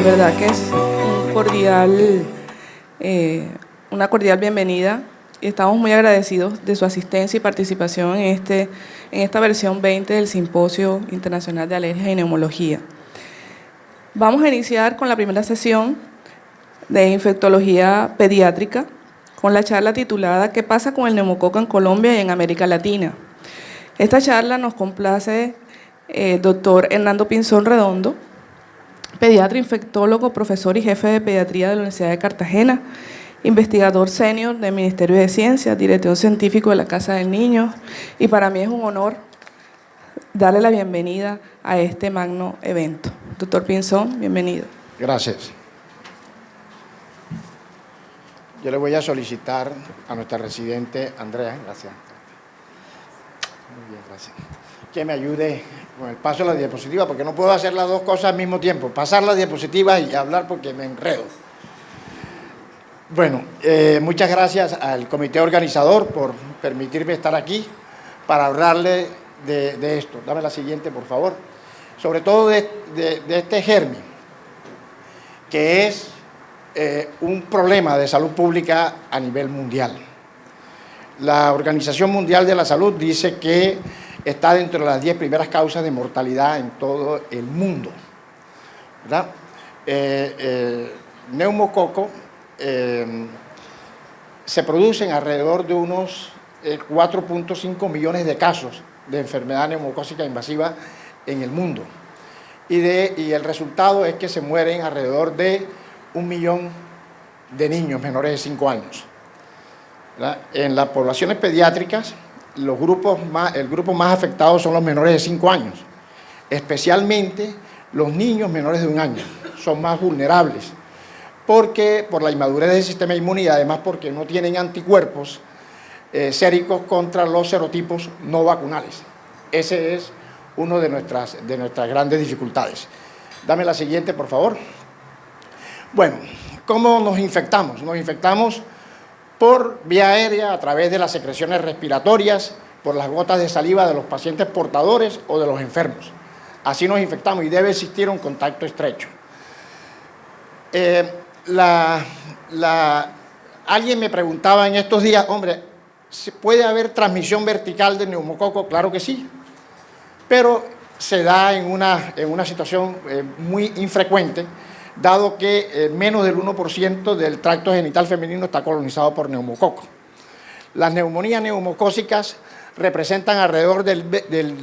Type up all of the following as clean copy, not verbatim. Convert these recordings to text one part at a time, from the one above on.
En verdad que es una cordial bienvenida y estamos muy agradecidos de su asistencia y participación en esta versión 20 del Simposio Internacional de Alergias y Neumología. Vamos a iniciar con la primera sesión de infectología pediátrica, con la charla titulada ¿Qué pasa con el neumococo en Colombia y en América Latina? Esta charla nos complace el doctor Hernando Pinzón Redondo, pediatra, infectólogo, profesor y jefe de pediatría de la Universidad de Cartagena, investigador senior del Ministerio de Ciencias, director científico de la Casa del Niño, y para mí es un honor darle la bienvenida a este magno evento. Doctor Pinzón, bienvenido. Gracias. Yo le voy a solicitar a nuestra residente Andrea, gracias. Muy bien, gracias. Que me ayude con el paso de la diapositiva, porque no puedo hacer las dos cosas al mismo tiempo, pasar la diapositiva y hablar porque me enredo. Bueno, muchas gracias al comité organizador por permitirme estar aquí para hablarle de esto. Dame la siguiente, por favor. Sobre todo de este germen, que es un problema de salud pública a nivel mundial. La Organización Mundial de la Salud dice que está dentro de las 10 primeras causas de mortalidad en todo el mundo, ¿verdad? Neumococo se producen alrededor de unos 4.5 millones de casos de enfermedad neumocócica invasiva en el mundo. Y el resultado es que se mueren alrededor de 1 millón de niños menores de 5 años. ¿Verdad? En las poblaciones pediátricas, el grupo más afectado son los menores de 5 años, especialmente los niños menores de 1 año, son más vulnerables, porque por la inmadurez del sistema inmune y además porque no tienen anticuerpos séricos contra los serotipos no vacunales. Ese es uno de nuestras grandes dificultades. Dame la siguiente, por favor. Bueno, ¿cómo nos infectamos? Nos infectamos por vía aérea, a través de las secreciones respiratorias, por las gotas de saliva de los pacientes portadores o de los enfermos. Así nos infectamos y debe existir un contacto estrecho. Alguien me preguntaba en estos días, hombre, ¿puede haber transmisión vertical de neumococo? Claro que sí, pero se da en una situación muy infrecuente, dado que menos del 1% del tracto genital femenino está colonizado por neumococo. Las neumonías neumocócicas representan alrededor del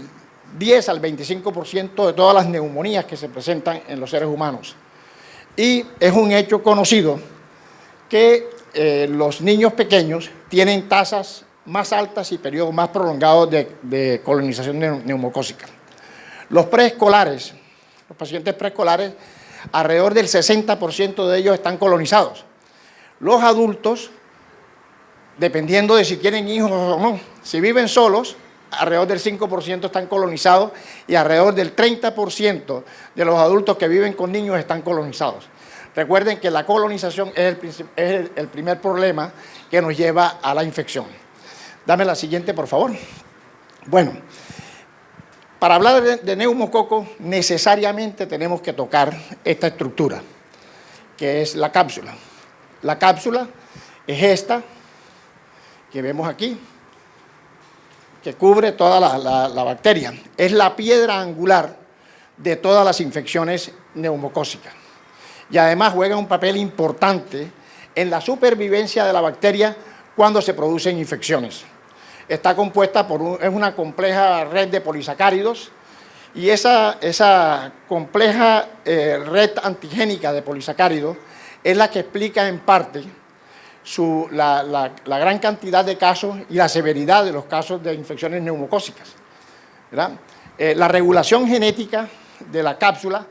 10 al 25% de todas las neumonías que se presentan en los seres humanos. Y es un hecho conocido que los niños pequeños tienen tasas más altas y periodos más prolongados de colonización neumocócica. Los preescolares, los pacientes preescolares, alrededor del 60% de ellos están colonizados. Los adultos, dependiendo de si tienen hijos o no, si viven solos, alrededor del 5% están colonizados y alrededor del 30% de los adultos que viven con niños están colonizados. Recuerden que la colonización es el primer problema que nos lleva a la infección. Dame la siguiente, por favor. Bueno, para hablar de neumococo, necesariamente tenemos que tocar esta estructura, que es la cápsula. La cápsula es esta, que vemos aquí, que cubre toda la bacteria. Es la piedra angular de todas las infecciones neumocócicas. Y además juega un papel importante en la supervivencia de la bacteria cuando se producen infecciones. Está compuesta es una compleja red de polisacáridos y esa compleja red antigénica de polisacáridos es la que explica en parte la gran cantidad de casos y la severidad de los casos de infecciones neumocócicas, ¿verdad? La regulación genética de la cápsula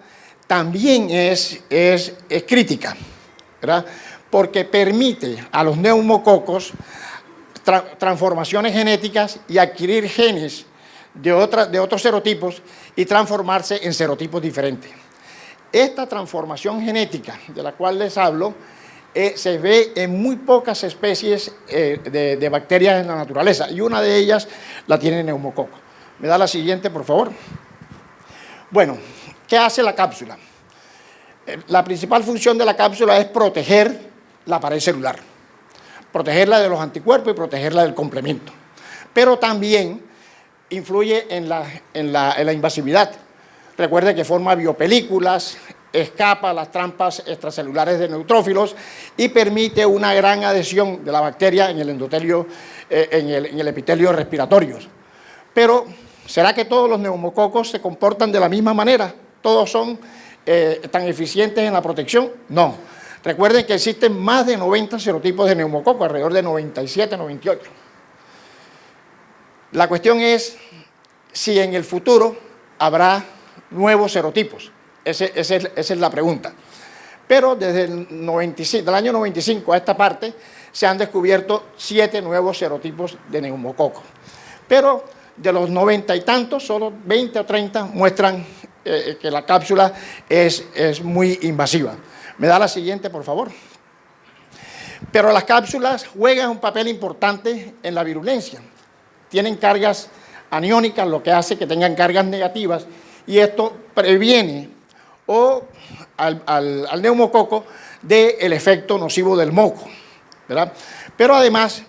también es crítica, ¿verdad? Porque permite a los neumococos transformaciones genéticas y adquirir genes de otros serotipos y transformarse en serotipos diferentes. Esta transformación genética de la cual les hablo se ve en muy pocas especies de bacterias en la naturaleza y una de ellas la tiene el neumococo. ¿Me da la siguiente, por favor? Bueno, ¿qué hace la cápsula? La principal función de la cápsula es proteger la pared celular, protegerla de los anticuerpos y protegerla del complemento. Pero también influye en la invasividad. Recuerde que forma biopelículas, escapa a las trampas extracelulares de neutrófilos y permite una gran adhesión de la bacteria en el endotelio, en el epitelio respiratorio. Pero, ¿será que todos los neumococos se comportan de la misma manera? ¿Todos son tan eficientes en la protección? No. Recuerden que existen más de 90 serotipos de neumococo, alrededor de 97, 98. La cuestión es si en el futuro habrá nuevos serotipos. Esa es la pregunta. Pero desde del año 95 a esta parte se han descubierto 7 nuevos serotipos de neumococo. Pero de los 90 y tantos, solo 20 o 30 muestran que la cápsula es muy invasiva. ¿Me da la siguiente, por favor? Pero las cápsulas juegan un papel importante en la virulencia. Tienen cargas aniónicas, lo que hace que tengan cargas negativas, y esto previene al neumococo del efecto nocivo del moco, ¿verdad? Pero además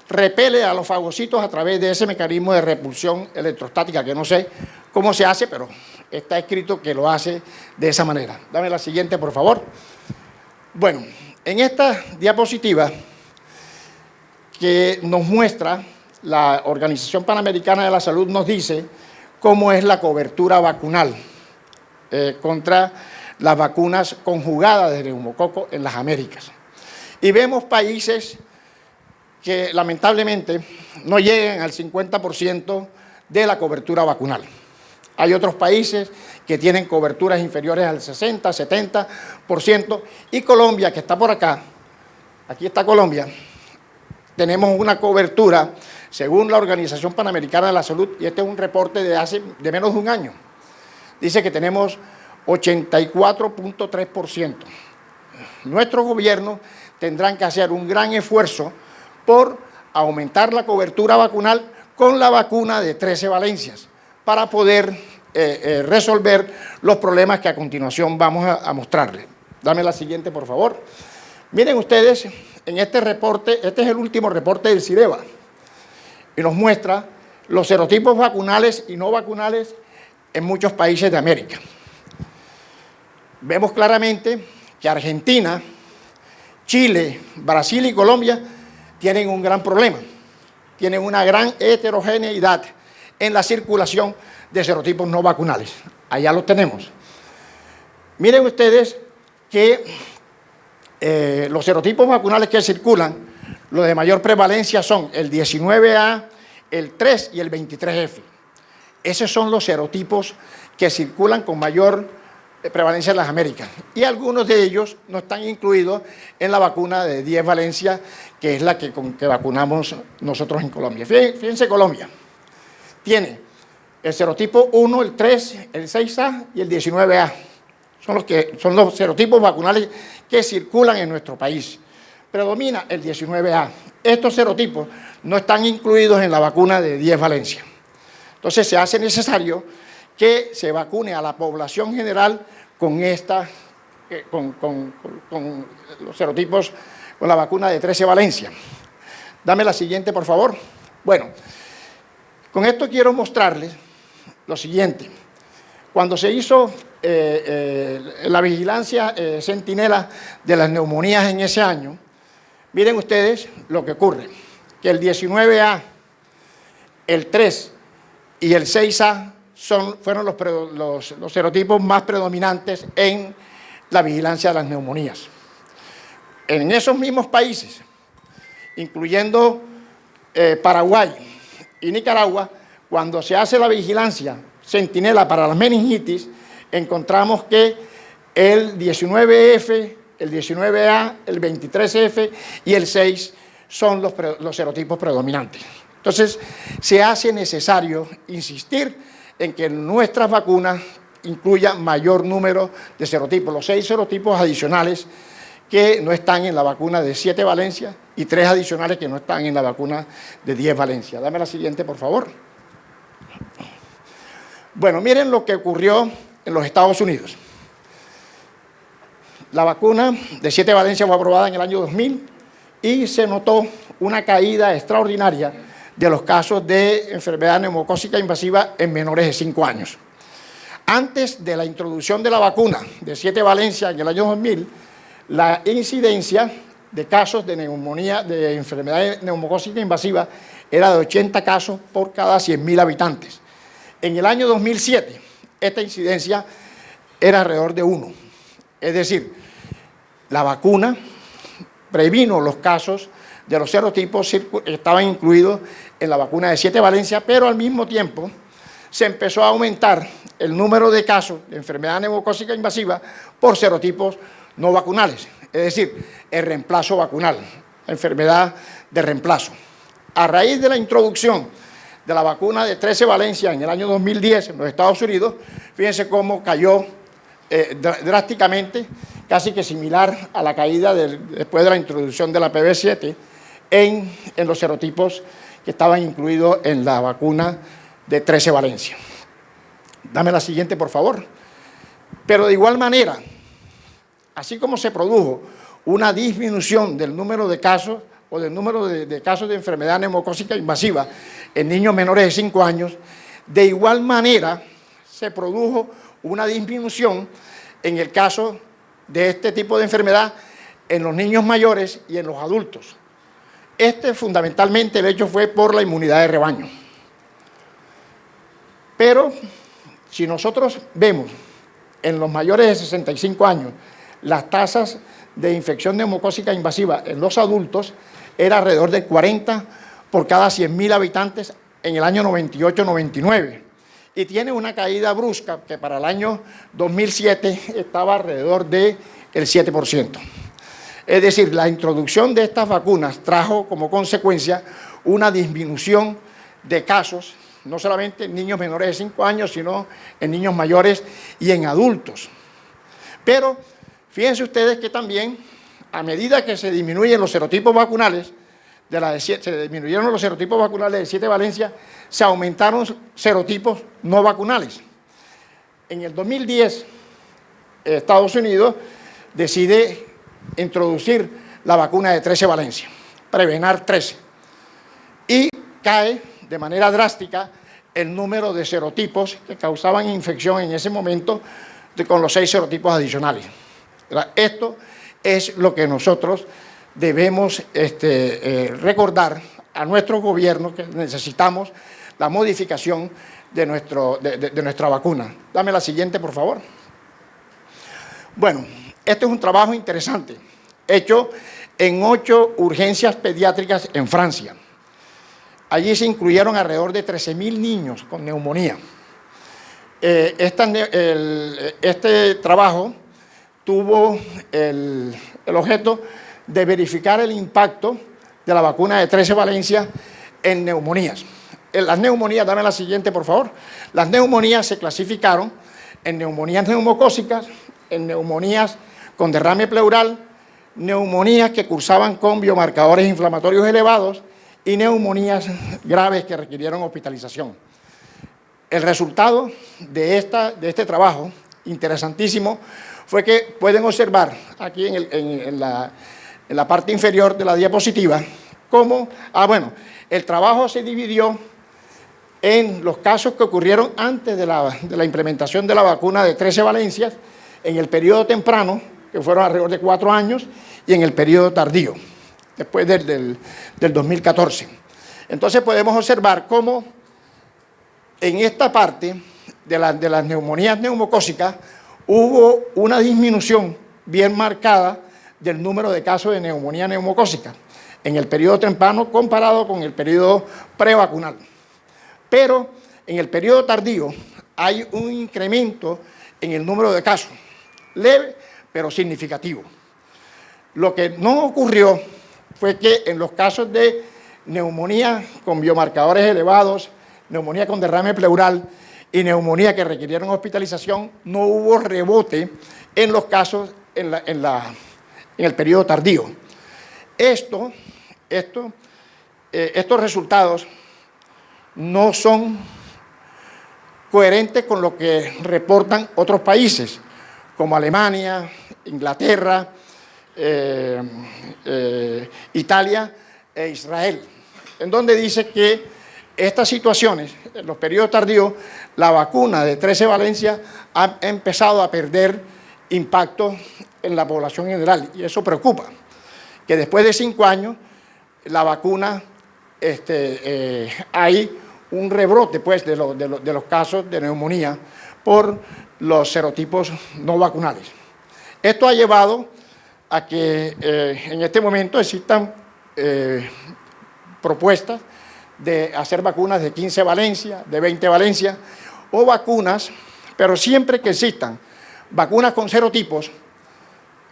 repele a los fagocitos a través de ese mecanismo de repulsión electrostática, que no sé cómo se hace, pero está escrito que lo hace de esa manera. Dame la siguiente, por favor. Bueno, en esta diapositiva que nos muestra la Organización Panamericana de la Salud, nos dice cómo es la cobertura vacunal contra las vacunas conjugadas de neumococo en las Américas. Y vemos países que lamentablemente no llegan al 50% de la cobertura vacunal. Hay otros países que tienen coberturas inferiores al 60, 70%, y Colombia, que está por acá, aquí está Colombia, tenemos una cobertura, según la Organización Panamericana de la Salud, y este es un reporte de menos de un año, dice que tenemos 84.3%. Nuestros gobiernos tendrán que hacer un gran esfuerzo por aumentar la cobertura vacunal con la vacuna de 13 valencias para poder resolver los problemas que a continuación vamos a mostrarles. Dame la siguiente, por favor. Miren ustedes, en este reporte, este es el último reporte del CIDEVA, y nos muestra los serotipos vacunales y no vacunales en muchos países de América. Vemos claramente que Argentina, Chile, Brasil y Colombia tienen un gran problema, tienen una gran heterogeneidad en la circulación de serotipos no vacunales. Allá los tenemos. Miren ustedes que los serotipos vacunales que circulan, los de mayor prevalencia son el 19A, el 3 y el 23F. Esos son los serotipos que circulan con mayor prevalencia en las Américas. Y algunos de ellos no están incluidos en la vacuna de 10 valencias, que es la que vacunamos nosotros en Colombia. Fíjense, Colombia tiene el serotipo 1, el 3, el 6A y el 19A. Son los serotipos vacunales que circulan en nuestro país. Predomina el 19A. Estos serotipos no están incluidos en la vacuna de 10 valencias. Entonces se hace necesario que se vacune a la población general con los serotipos, con la vacuna de 13 valencias. Dame la siguiente, por favor. Bueno, con esto quiero mostrarles lo siguiente. Cuando se hizo la vigilancia centinela de las neumonías en ese año, miren ustedes lo que ocurre, que el 19A, el 3 y el 6A fueron los serotipos más predominantes en la vigilancia de las neumonías. En esos mismos países, incluyendo Paraguay y Nicaragua, cuando se hace la vigilancia centinela para las meningitis, encontramos que el 19F, el 19A, el 23F y el 6 son los serotipos predominantes. Entonces, se hace necesario insistir en que nuestras vacunas incluyan mayor número de serotipos, los 6 serotipos adicionales que no están en la vacuna de 7 valencias y 3 adicionales que no están en la vacuna de 10 valencias. Dame la siguiente, por favor. Bueno, miren lo que ocurrió en los Estados Unidos. La vacuna de 7 Valencia fue aprobada en el año 2000 y se notó una caída extraordinaria de los casos de enfermedad neumocócica invasiva en menores de 5 años. Antes de la introducción de la vacuna de 7 Valencia en el año 2000, la incidencia de casos de neumonía, de enfermedad neumocócica invasiva, era de 80 casos por cada 100.000 habitantes. En el año 2007, esta incidencia era alrededor de 1. Es decir, la vacuna previno los casos de los serotipos, estaban incluidos en la vacuna de 7 Valencia, pero al mismo tiempo se empezó a aumentar el número de casos de enfermedad neumocócica invasiva por serotipos no vacunales, es decir, el reemplazo vacunal, enfermedad de reemplazo. A raíz de la introducción de la vacuna de 13 Valencia en el año 2010 en los Estados Unidos, fíjense cómo cayó drásticamente, casi que similar a la caída después de la introducción de la PB7 en los serotipos que estaban incluidos en la vacuna de 13 Valencia. Dame la siguiente, por favor. Pero de igual manera, así como se produjo una disminución del número de casos o del número de casos de enfermedad neumocócica invasiva en niños menores de 5 años, de igual manera se produjo una disminución en el caso de este tipo de enfermedad en los niños mayores y en los adultos. Fundamentalmente, el hecho fue por la inmunidad de rebaño. Pero, si nosotros vemos en los mayores de 65 años, las tasas de infección neumocócica invasiva en los adultos era alrededor de 40 por cada 100.000 habitantes en el año 98-99. Y tiene una caída brusca que para el año 2007 estaba alrededor del 7%. Es decir, la introducción de estas vacunas trajo como consecuencia una disminución de casos, no solamente en niños menores de 5 años, sino en niños mayores y en adultos. Pero fíjense ustedes que también, a medida que se disminuyen los serotipos vacunales, se disminuyeron los serotipos vacunales de 7 Valencia, se aumentaron serotipos no vacunales. En el 2010, Estados Unidos decide introducir la vacuna de 13 Valencia, Prevenar 13, y cae de manera drástica el número de serotipos que causaban infección en ese momento con los 6 serotipos adicionales. Esto es lo que nosotros debemos recordar a nuestro gobierno, que necesitamos la modificación de nuestra vacuna. Dame la siguiente, por favor. Bueno, este es un trabajo interesante, hecho en 8 urgencias pediátricas en Francia. Allí se incluyeron alrededor de 13.000 niños con neumonía. Este trabajo tuvo el objeto de verificar el impacto de la vacuna de 13 Valencia en neumonías. Las neumonías, dame la siguiente, por favor. Las neumonías se clasificaron en neumonías neumocócicas, en neumonías con derrame pleural, neumonías que cursaban con biomarcadores inflamatorios elevados y neumonías graves que requirieron hospitalización. El resultado de este trabajo, interesantísimo, fue que pueden observar aquí en la parte inferior de la diapositiva cómo, el trabajo se dividió en los casos que ocurrieron antes de la implementación de la vacuna de 13 Valencias, en el periodo temprano, que fueron alrededor de 4 años, y en el periodo tardío, después del 2014. Entonces podemos observar cómo en esta parte de las neumonías neumocócicas hubo una disminución bien marcada del número de casos de neumonía neumocócica en el periodo temprano comparado con el periodo prevacunal. Pero en el periodo tardío hay un incremento en el número de casos, leve pero significativo. Lo que no ocurrió fue que en los casos de neumonía con biomarcadores elevados, neumonía con derrame pleural y neumonía que requirieron hospitalización, no hubo rebote en los casos en el periodo tardío. Estos resultados no son coherentes con lo que reportan otros países, como Alemania, Inglaterra, Italia e Israel, en donde dice que estas situaciones, en los periodos tardíos, la vacuna de 13 valencias ha empezado a perder impacto en la población general, y eso preocupa, que después de 5 años la vacuna, hay un rebrote pues, de los casos de neumonía por los serotipos no vacunales. Esto ha llevado a que en este momento existan propuestas de hacer vacunas de 15 valencias, de 20 valencias, o vacunas, pero siempre que existan vacunas con serotipos,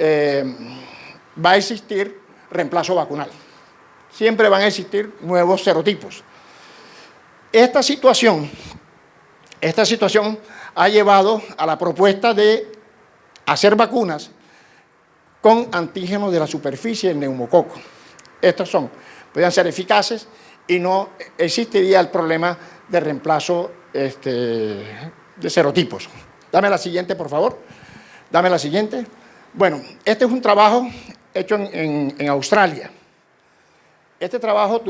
va a existir reemplazo vacunal. Siempre van a existir nuevos serotipos. Esta situación ha llevado a la propuesta de hacer vacunas con antígenos de la superficie del neumococo. Estos podrían ser eficaces y no existiría el problema de reemplazo de serotipos. Dame la siguiente, por favor. Dame la siguiente. Bueno, este es un trabajo hecho en Australia. Este trabajo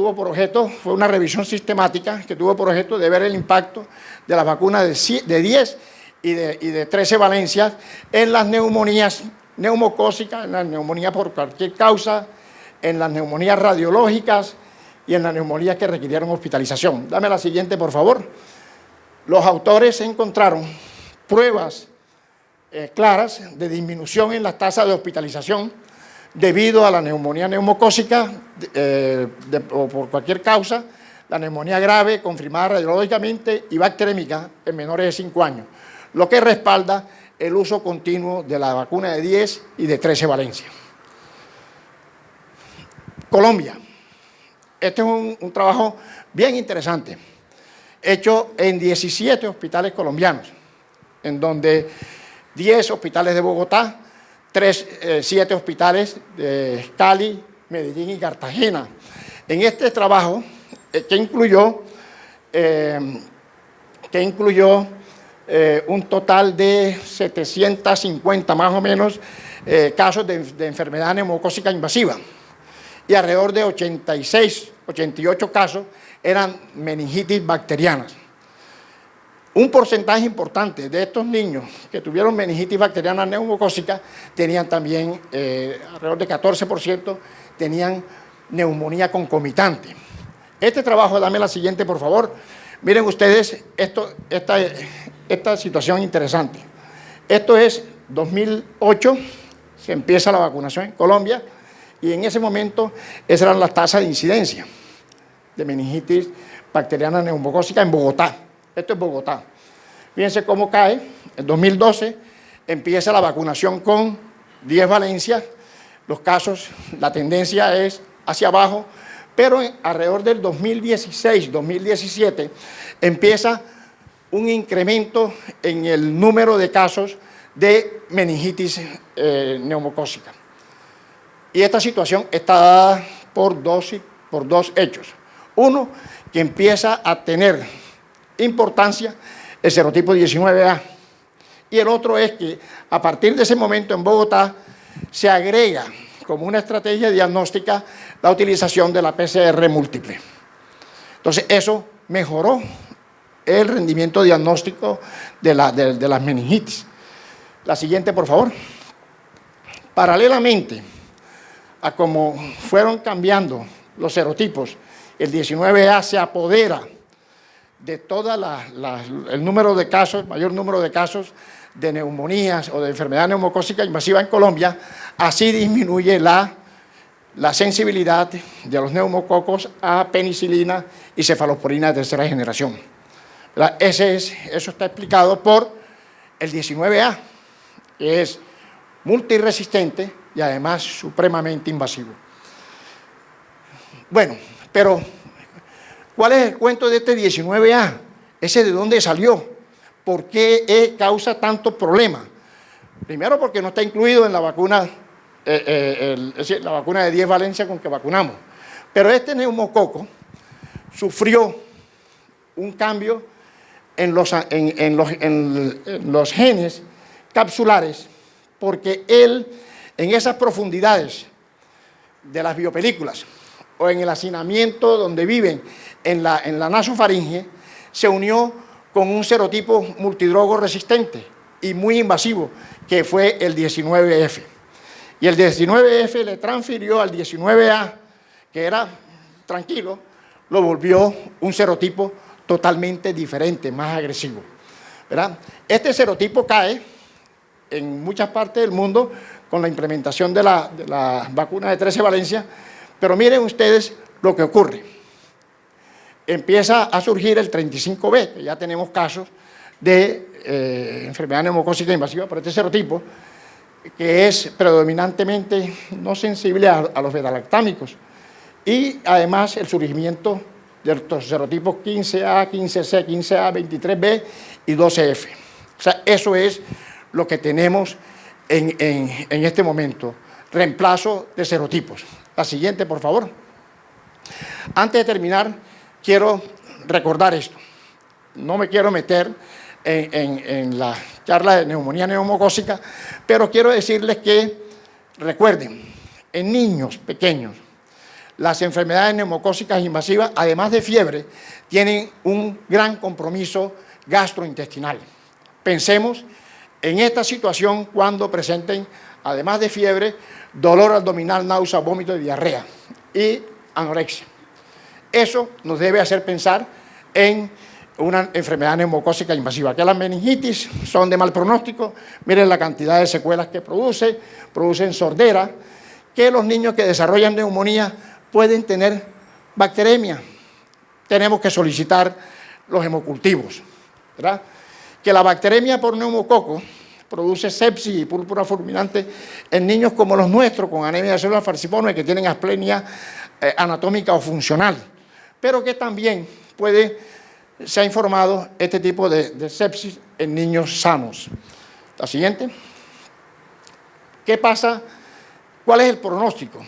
fue una revisión sistemática que tuvo por objeto de ver el impacto de las vacunas de 10 y de 13 valencias en las neumonías neumocócicas, en las neumonías por cualquier causa, en las neumonías radiológicas y en las neumonías que requirieron hospitalización. Dame la siguiente, por favor. Los autores encontraron pruebas claras de disminución en las tasas de hospitalización debido a la neumonía neumocócica o por cualquier causa, la neumonía grave confirmada radiológicamente y bacteriémica en menores de 5 años, lo que respalda el uso continuo de la vacuna de 10 y de 13 valencias. Colombia. Este es un trabajo bien interesante, hecho en 17 hospitales colombianos, en donde 10 hospitales de Bogotá, 7 hospitales de Cali, Medellín y Cartagena. En este trabajo, que incluyó un total de 750 más o menos casos de enfermedad neumocócica invasiva, y alrededor de 88 casos eran meningitis bacterianas. Un porcentaje importante de estos niños que tuvieron meningitis bacteriana neumocócica tenían también, alrededor de 14%, tenían neumonía concomitante. Este trabajo, dame la siguiente, por favor. Miren ustedes esta situación interesante. Esto es 2008, se empieza la vacunación en Colombia, y en ese momento esas eran las tasas de incidencia de meningitis bacteriana neumocócica en Bogotá. Esto es Bogotá. Fíjense cómo cae. En 2012 empieza la vacunación con 10 valencias. Los casos, la tendencia es hacia abajo, pero alrededor del 2016, 2017, empieza un incremento en el número de casos de meningitis neumocócica. Y esta situación está dada por dos hechos. Uno, que empieza a tener importancia el serotipo 19A. Y el otro es que a partir de ese momento en Bogotá se agrega como una estrategia diagnóstica la utilización de la PCR múltiple. Entonces eso mejoró el rendimiento diagnóstico de las meningitis. La siguiente, por favor. Paralelamente a cómo fueron cambiando los serotipos, el 19A se apodera de todo el número de casos, mayor número de casos de neumonías o de enfermedad neumocócica invasiva en Colombia. Así disminuye la sensibilidad de los neumococos a penicilina y cefalosporina de tercera generación. Eso está explicado por el 19A, que es multiresistente y además supremamente invasivo. Bueno, pero ¿cuál es el cuento de este 19A? ¿Ese de dónde salió? ¿Por qué causa tanto problema? Primero porque no está incluido en la vacuna, es decir, la vacuna de 10 valencias con que vacunamos. Pero este neumococo sufrió un cambio en los genes capsulares porque él, en esas profundidades de las biopelículas o en el hacinamiento donde viven en la nasofaringe, se unió con un serotipo multidrogo resistente y muy invasivo, que fue el 19F. Y el 19F le transfirió al 19A, que era tranquilo, lo volvió un serotipo totalmente diferente, más agresivo, ¿verdad? Este serotipo cae en muchas partes del mundo con la implementación de la vacuna de 13 valencias, pero miren ustedes lo que ocurre. Empieza a surgir el 35B, que ya tenemos casos de enfermedad neumocócica invasiva por este serotipo, que es predominantemente no sensible a los beta-lactámicos, y además el surgimiento de los serotipos 15A, 15C, 15A, 23B y 12F. O sea, eso es lo que tenemos en este momento, reemplazo de serotipos. La siguiente, por favor. Antes de terminar, quiero recordar esto. No me quiero meter en la charla de neumonía neumocócica, pero quiero decirles que, recuerden, en niños pequeños, las enfermedades neumocócicas invasivas, además de fiebre, tienen un gran compromiso gastrointestinal. Pensemos en esta situación cuando presenten, además de fiebre, dolor abdominal, náusea, vómito y diarrea y anorexia. Eso nos debe hacer pensar en una enfermedad neumocócica invasiva, que las meningitis son de mal pronóstico. Miren la cantidad de secuelas que producen sordera, que los niños que desarrollan neumonía pueden tener bacteremia. Tenemos que solicitar los hemocultivos, ¿verdad? Que la bacteremia por neumococo produce sepsis y púrpura fulminante en niños como los nuestros, con anemia de células falciformes, que tienen asplenia anatómica o funcional, pero que también se ha informado este tipo de sepsis en niños sanos. La siguiente. ¿Qué pasa? ¿Cuál es el pronóstico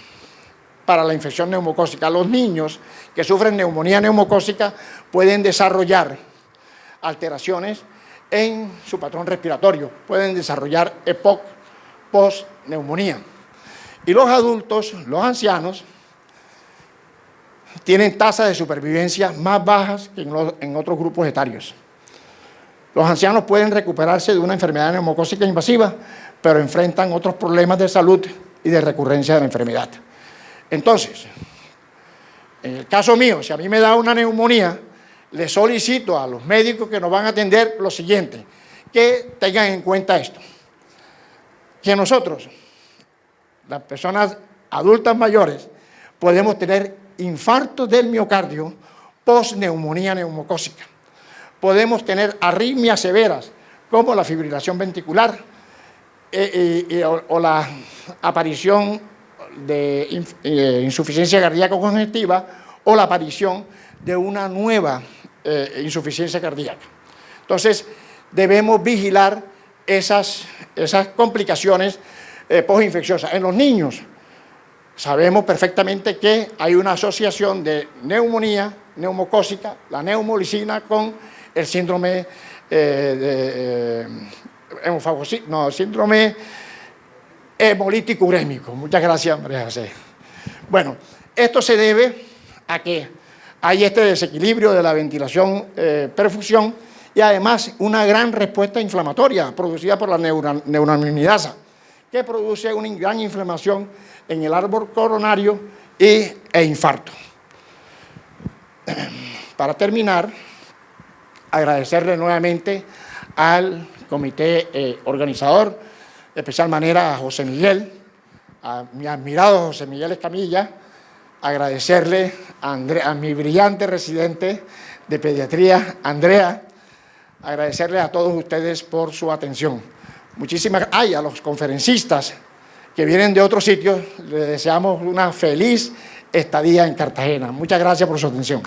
para la infección neumocócica? Los niños que sufren neumonía neumocócica pueden desarrollar alteraciones en su patrón respiratorio, pueden desarrollar EPOC post-neumonía. Y los adultos, los ancianos, tienen tasas de supervivencia más bajas que en otros grupos etarios. Los ancianos pueden recuperarse de una enfermedad neumocócica invasiva, pero enfrentan otros problemas de salud y de recurrencia de la enfermedad. Entonces, en el caso mío, si a mí me da una neumonía, le solicito a los médicos que nos van a atender lo siguiente, que tengan en cuenta esto, que nosotros, las personas adultas mayores, podemos tener infartos del miocardio post-neumonía neumocócica. Podemos tener arritmias severas, como la fibrilación ventricular o la aparición de insuficiencia cardíaca congestiva o la aparición de una nueva insuficiencia cardíaca. Entonces, debemos vigilar esas complicaciones postinfecciosas. En los niños, sabemos perfectamente que hay una asociación de neumonía neumocócica, la neumolicina, con el síndrome síndrome hemolítico urémico. Muchas gracias, María José. Bueno, esto se debe a que hay este desequilibrio de la ventilación-perfusión y además una gran respuesta inflamatoria producida por la neuraminidasa, que produce una gran inflamación en el árbol coronario e infarto. Para terminar, agradecerle nuevamente al comité organizador, de especial manera a José Miguel, a mi admirado José Miguel Escamilla, agradecerle a mi brillante residente de pediatría, Andrea, agradecerle a todos ustedes por su atención. Muchísimas gracias. A los conferencistas que vienen de otros sitios, les deseamos una feliz estadía en Cartagena. Muchas gracias por su atención.